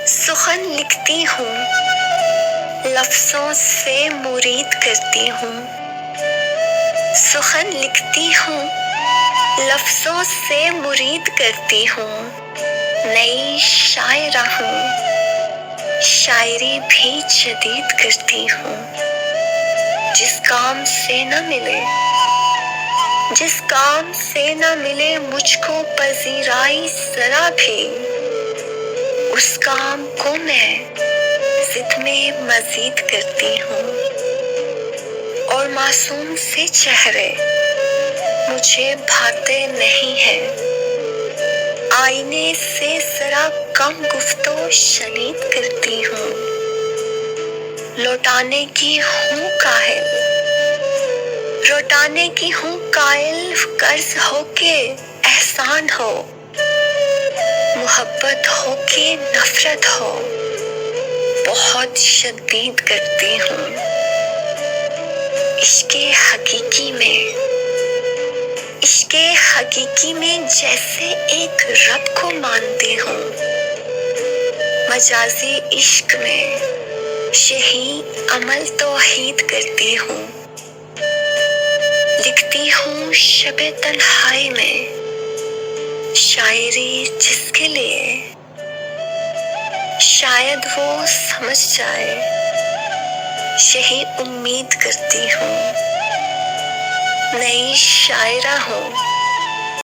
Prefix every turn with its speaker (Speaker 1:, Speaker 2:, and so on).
Speaker 1: سخن لکھتی ہوں، لفظوں سے مرید کرتی ہوں۔ سخن لکھتی ہوں، لفظوں سے مرید کرتی ہوں۔ نئی شاعرہ ہوں، شاعری بھی جدید کرتی ہوں۔ جس کام سے نہ ملے مجھ کو پذیرائی ذرا بھی، اس کام کو میں ضد میں مزید کرتی ہوں۔ اور معصوم سے چہرے مجھے بھاتے نہیں ہیں، آئینے سے ذرا کم گفت و شنید کرتی ہوں۔ لوٹانے کی ہوں قائل، قرض ہو کہ احسان ہو، محبت ہو کہ نفرت ہو، بہت شدید کرتی ہوں۔ عشق حقیقی میں جیسے ایک رب کو مانتی ہوں، مجازی عشق میں یہی عمل توحید کرتی ہوں۔ لکھتی ہوں شب تنہائی میں شاعری جس کے لیے شاید وہ سمجھ جائے، یہی امید کرتی ہوں۔ نئی شاعرہ ہوں،